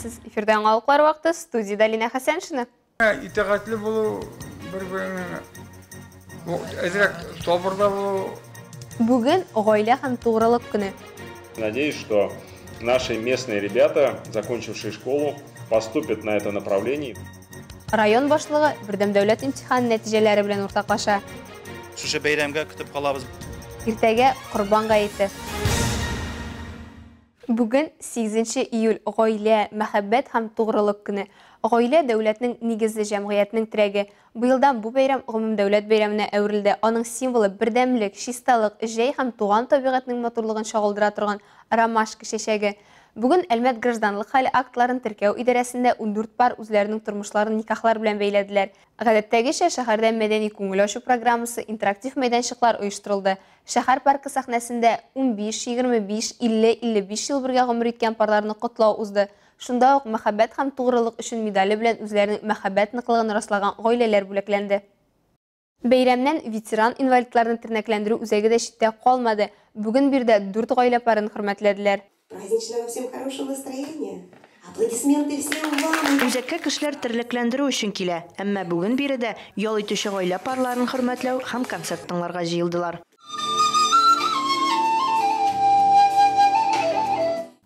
саламатсыз. Эфирден алыклар вакыты студияда Лина Хасеншина. İtaatle bulu bir-birine ezrek sabırda bulu. Бүген гаилә һәм тугрылык көне. Надеюсь, что наши местные ребята, закончившие школу, поступят на это направление. Район башлыгы бердәм дәүләт имтихан нәтиҗәләре белән уртаклаша. Шушы бәйрәмгә көтеп калабыз. Иртәгә Корбан гаете. Бүген 8 июль гаилә, мәхәббәт һәм тугрылык көне. Гаилә дәүләтнең нигезе, җәмгыятьнең терәге. Быелдан бу бәйрәм гомум дәүләт бәйрәменә әверелде. Аның символы бердәмлек, чисталык, җәй һәм туган табигатьнең матурлыгын чагылдыра торган ромашка чәчәге. Бүген Әлмәт гражданлык хәле актларын теркәү идарәсендә 14 пар үзләренең тормышларын никахлар белән бәйләделәр. Гадәттәгечә шәһәрдә мәдәни күңел ачу программасы, интерактив мәйданчыклар оештырылды. Шәһәр паркы сәхнәсендә 15, 25, 50, 55 ел бергә гомер иткән парларны котлау узды. Шунда ук мәхәббәт һәм тугрылык өчен медале белән үзләренең мәхәббәт ныклыгын раслаган гаиләләр бүләкләнде. Бәйрәмнән ветеран инвалидларны тернәкләндерү үзәге дә читтә калмады. Бүген бирдә 4 гаилә парын хөрмәтләделәр. Праздничного всем хорошего настроения. Аплодисменты всем вам. Үзәккә кешеләр терлекләндерү өчен килә, әмма бүген биредә ял итүче гаилә парларын хөрмәтләү һәм концерт тыңларга җыелдылар.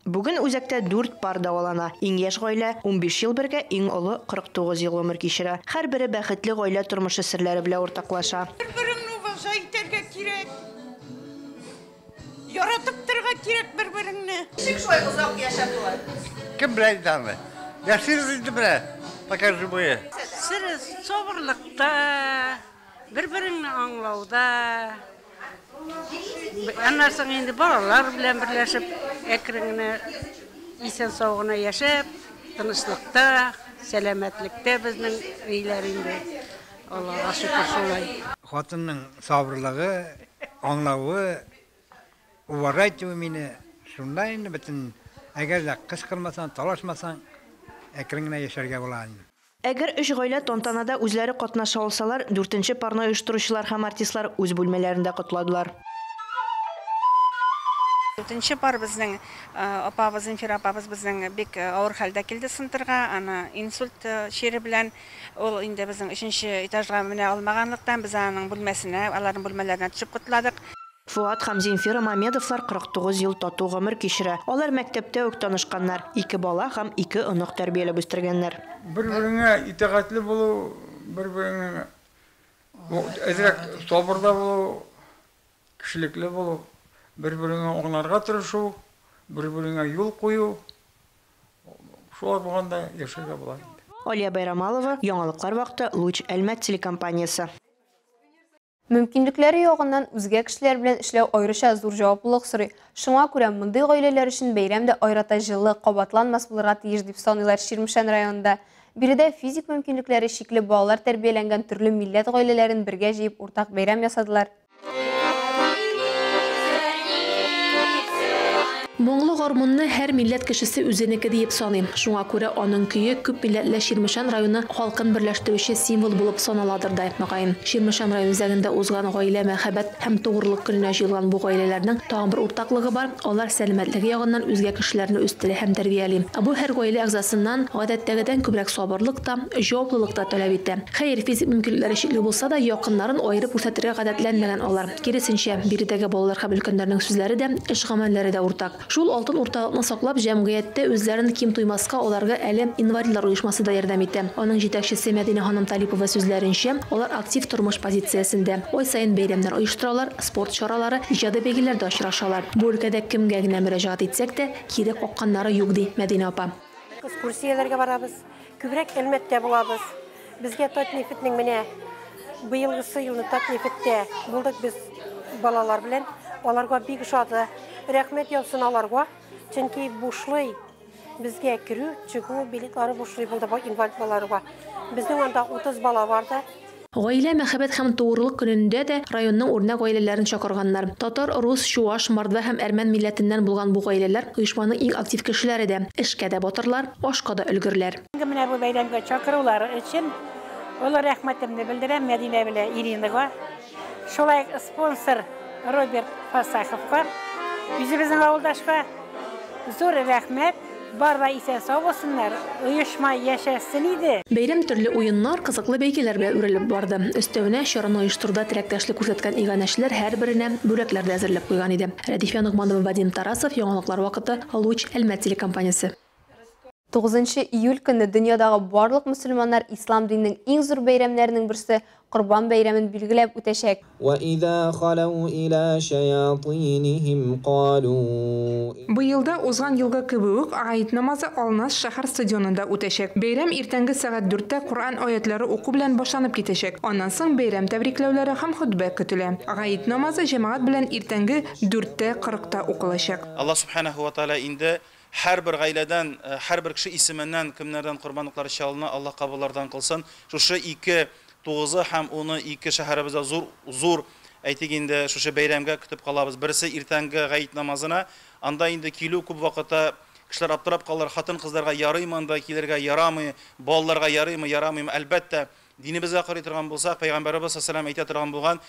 Бүген үзәктә 4 пар дәвалана. Иң яшь гаилә 15 ел бергә, иң олы 49 ел гомер кичерә. Һәрбере бәхетле гаилә тормышы серләре белән уртаклаша. Бер-береңне уважайтырга кирәк. Яратып торырга кирәк бер-береңне. Ничек шулай узак яшәп булыр? Kim bilen tanrı? Yaşırız bile. Bakar boyu. Сире сабырлыкта, бер-береңне аңлауда. Аннан соң инде балалар белән берләшеп, әкренне исән сау яшәп, тынычлыкта, сәламәтлектә безнең өйләр инде. Аллага шөкер шулай. Хатынның sabırlığı, anlağı, uvaraytı mini. Şunda indi bütün. Eğer de kışkırmasan, talaşmasan, ekranına yaşarga bulan. Әгәр 3 гаилә тантанада үзләре катнаша алсалар, 4нче парны оештыручылар һәм артистлар үз бүлмәләрендә котладылар. 4нче пар безнең апабыз, Инфир апабыз безнең бик авыр хәлдә килде сынтырга, аны инсульт шире белән ул инде безнең 3нче этажга менә алмаганлыктан без аның бүлмәсенә, аларның бүлмәләренә төшеп котладык. Фуат һәм Зинфира Мамедовлар 49 ел тату гомер кичерә. Алар мәктәптә үк танышканнар. 2 бала һәм 2 онык тәрбияләп үстергәннәр. Bir-birine itaatle bulu, bir-birine ezrek sabırda bulu, kişilikli bulu, bir-birine onlarga tırışı, bir-birine yol koyu, şular bulanda yaşarga bulan. Алия Байрамалова, Яңалыклар вакыты, Луч Әлмәт телекомпаниясы. Мөмкинлекләре ягыннан үзгә кешеләр белән эшләү аеруча зур җаваплылык сорый. Шуңа күрә мондый гаиләләр өчен бәйрәм дә аерата җылы, кабатланмас булырга тиеш дип саныйлар Ширмешән районында. Биредә физик мөмкинлекләре чикле балалар тәрбияләнгән төрле милләт гаиләләрен бергә җыеп уртак бәйрәм ясадылар. Моңлы гармунны һәр милләт кешесе үзенеке дип саный. Шуңа күрә аның көе күп милләтле Ширмешән районы халкын берләштерүче символ булып саналадыр да мөгаен. Ширмешән район үзәгендә узган гаилә мәхәббәт һәм тугрылык көненә җыелган бу гаиләләрнең тагын бер уртаклыгы бар. Алар сәламәтлеге ягыннан үзгә кешеләрне үстерә һәм тәрбияли. Бу һәр гаилә әгъзасыннан гадәттәгедән күбрәк сабырлык та, җаваплылык та таләп итә. Хәер, физик мөмкинлекләре чикле булса да, якыннарын аерып күрсәтергә гадәтләнмәгән алар. Киресенчә, биредәге балалар һәм өлкәннәрнең сүзләре дә, эш гамәлләре дә уртак. Шул алтын урталыкны саклап, җәмгыятьтә үзләрен ким туймаска аларга әле инвалидлар оешмасы да ярдәм итә. Аның җитәкчесе Мәдинә ханым Талипова сүзләренчә, алар актив тормыш позициясендә. Ай саен бәйрәмнәр оештыралар, спорт чаралары, иҗади бәйгеләрдә очрашалар. Бу өлкәдә кемгә генә мөрәҗәгать итсәк тә, кире какканнары юк ди Мәдинә апа. Экскурсияләргә барабыз, күбрәк Әлмәттә булабыз. Безгә Татнефтьнең менә быелгысы елны Татнефтьтә булдык без балалар белән. Аларга бик шаты. Рәхмәт яусын аларга. Чөнки бушлый безгә керү, чыгу билетлары бушлый булды бу инвалид балаларга. Безнең анда 30 бала барды. Гаилә мәхәббәт һәм тугрылык көнендә дә районның үрнәк гаиләләрен чакырганнар. Татар, рус, чуаш, мордва һәм әрмән милләтеннән булган бу гаиләләр оешманың иң актив кешеләре дә. Эшкә дә батырлар, ашка да өлгерләр. Менә бу бәйрәмгә чакырулар өчен олар рәхмәтемне белдерәм Мәдинә белән Иринага. Шулай спонсор Роберт Фасаховка, үзебезнең авылдашка зур рәхмәт. Barda ise sağ olsunlar, uyuşma yaşasın idi. Бәйрәм төрле уеннар, кызыклы бәйгеләр белән үрелеп барды. Өстәвенә чараны оештыруда теләктәшлек күрсәткән иганәчеләр һәрберенә бүләкләр дә әзерләп куйган иде. Рәдифә Нугманова, Вадим Тарасов, яңалыклар вакыты, Луч, Әлмәт телекомпаниясе. 9 июль көне дөньядагы барлык мөселманнар ислам диненең иң зур бәйрәмнәренең берсе Корбан бәйрәмен билгеләп үтәчәк. Быелда узган елга кебек Аид намазы Алнас шәһәр стадионында үтәчәк. Бәйрәм иртәнге сәгать 4-тә Коръән аятлары уку белән башланып китәчәк. Аннан соң бәйрәм тәбрикләүләре һәм хутбә көтелә. Аид намазы җәмәгать белән иртәнге 4:40-та укылачак. Алла субханаһу ва тааля инде һәр бер гаиләдән, һәр бер кеше исеменнән кемнәрдән корбанлыклар чалына, Алла кабуллардан кылсын. Шушы 2-9 һәм 12 шәһәребездә зур әйтик инде шушы бәйрәмгә көтеп калабыз. Берсе иртәнге гаит намазына, анда инде килү күп вакытта кешеләр аптырап калыр, хатын-кызларга ярыймы анда килергә ярамый, балаларга ярыймы, ярамыймы. Әлбәттә, динебезгә карый торган булсак, Пәйгамбәрбез саллаллаһу әйтә торган булган,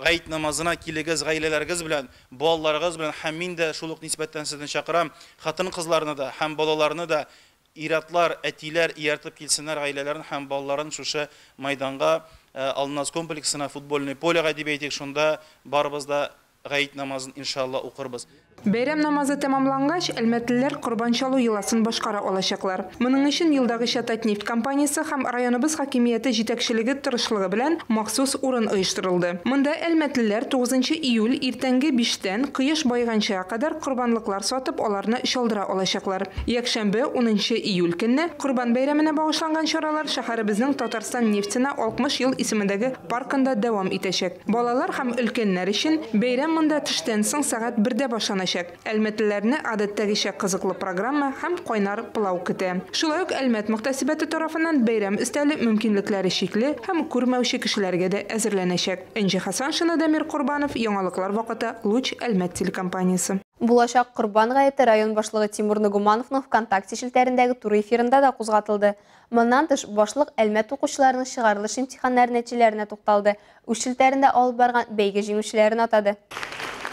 гаит намазына килегез гаиләләрегез белән, балаларыгыз белән һәм мин дә шул ук нисбәттән сезне чакырам, хатын-кызларны да һәм балаларны да иратлар, әтиләр ияртып килсеннәр гаиләләрен һәм балаларын шушы майданга, Алнас комплексына, футбольный полега дип әйтик, шунда барыбыз да гаит намазын иншалла укырбыз. Бәйрәм намазы тәмамлангач, әлмәтлеләр корбан чалу йоласын башкара алачаклар. Моның өчен елдагыча Татнефть компаниясе һәм районыбыз хакимияте җитәкчелеге тырышлыгы белән махсус урын оештырылды. Монда әлмәтлеләр 9 июль иртәнге 5-тән кояш байганчага кадәр корбанлыклар сатып, аларны чалдыра алачаклар. Якшәмбе 10 июль көнне Корбан бәйрәменә багышланган чаралар шәһәребезнең Татарстан нефтена 60 ел исемендәге паркында дәвам итәчәк. Балалар һәм өлкәннәр өчен бәйрәм монда төштән соң сәгать 1-дә башланачак. Әлмәтлеләрне гадәттәгечә кызыклы программа һәм кайнар пылау көтә. Шулай ук Әлмәт мөхтәсибәте тарафыннан бәйрәм өстәле мөмкинлекләре шикле һәм күрмәүче кешеләргә дә әзерләнәчәк. Энҗе Хәсән, Дамир Курбанов, яңалыклар вакыты, Луч, Әлмәт телекомпаниясе. Булачак Корбан гаете район башлыгы Тимур Нугмановның ВКонтакте шелтәрендәге туры эфирында да кузгатылды. Моннан тыш башлык Әлмәт укучыларының чыгарылыш имтиханнары нәтиҗәләренә тукталды. Үз шелтәрендә алып барган бәйге җиңүчеләрен атады.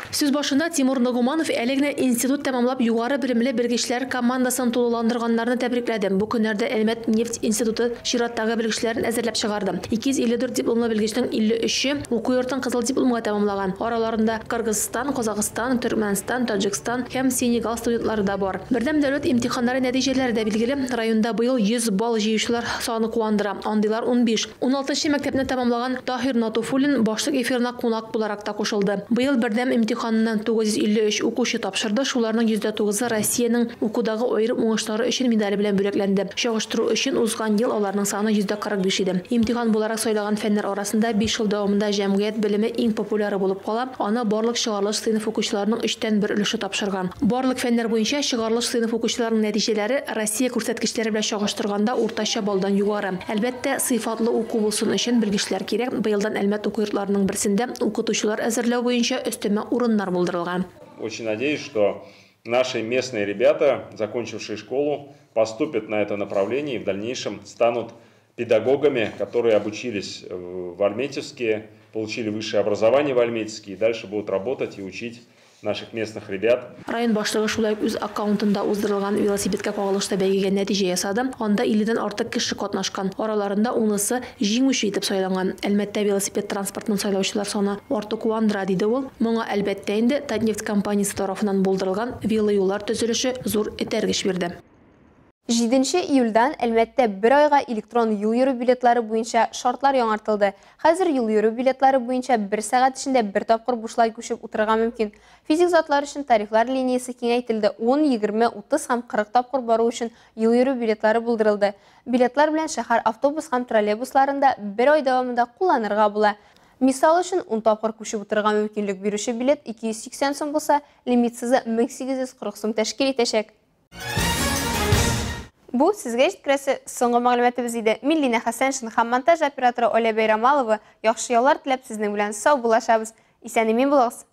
Сүз башында Тимур Нугманов әлегенә институт тәмамлап югары белемле белгечләр командасын тулыландырганнарны тәбрикләде. Бу көннәрдә Әлмәт нефть институты чираттагы белгечләрен әзерләп чыгарды. 254 дипломлы белгечнең 53-е уку йортын кызыл дипломга тәмамлаган. Араларында Кыргызстан, Казакстан, Төркмәнстан, Таҗикстан һәм Сенегал студентлары да бар. Бердәм дәүләт имтиханнары нәтиҗәләре дә билгеле. Районда быел 100 балл җыючылар саны куандыра. Андыйлар 15. 16-чы мәктәпне тәмамлаган Таһир Натуфуллин башлык эфирына кунак буларак та кушылды. Быел бердәм имтиханнан 953 укучы тапшырды. Шуларның 109-ы Россиянең укудагы аерым уңышлары өчен медале белән бүләкләнде. Чагыштыру өчен узган ел аларның саны 145 иде. Имтихан буларак сайлаган фәннәр арасында 5 ел дәвамында җәмгыять белеме иң популяр булып кала. Аны барлык чыгарылыш сыйныф укучыларының 3тән 1 өлеше тапшырган. Барлык фәннәр буенча чыгарылыш сыйныф укучыларының нәтиҗәләре Россия күрсәткечләре белән чагыштырганда уртача балдан югары. Әлбәттә, сыйфатлы уку булсын өчен белгечләр кирәк. Быелдан Әлмәт уку йортларының берсендә укытучылар әзерләү буенча өстәмә урыннар булдырылган. Очень надеюсь, что наши местные ребята, закончившие школу, поступят на это направление и в дальнейшем станут педагогами, которые обучились в Альметьевске, получили высшее образование в Альметьевске и дальше будут работать и учить наших местных ребят. Район башлыгы шулай үз аккаунтында уздырылган велосипедка кагылышта бәйгегә нәтиҗә ясады. Анда 50-дән артык кеше катнашкан. Араларында 10-сы җиңүче итеп сайланган. Әлмәттә велосипед транспортын сайлаучылар саны артык куандыра диде ул. Моңа әлбәттә инде Татнефть компаниясе тарафыннан булдырылган велоюллар төзелеше зур этәргеч бирде. 7 июльдән Әлмәттә бер айга электрон юл йөрү билетлары буенча шартлар яңартылды. Хәзер юл йөрү билетлары буенча 1 сәгать эчендә бер тапкыр бушлай күчеп утырырга мөмкин. Физик затлар өчен тарифлар линиясе киңәйтелде. 10, 20, 30 һәм 40 тапкыр бару өчен юл йөрү билетлары булдырылды. Билетлар белән шәһәр автобус һәм троллейбусларында бер ай дәвамында кулланырга була. Мисал өчен 10 тапкыр күчеп утырырга мөмкинлек бирүче билет 280 сум булса, лимитсызы 1840 сум тәшкил итәчәк. Бу сезгә җиткерәсе соңгы мәгълүматыбыз иде. Миллина Хәсәншин һәм монтаж операторы Оля Бәйрамалова яхшы яллар теләп сезнең белән сау булашабыз. Исән-имин булыгыз.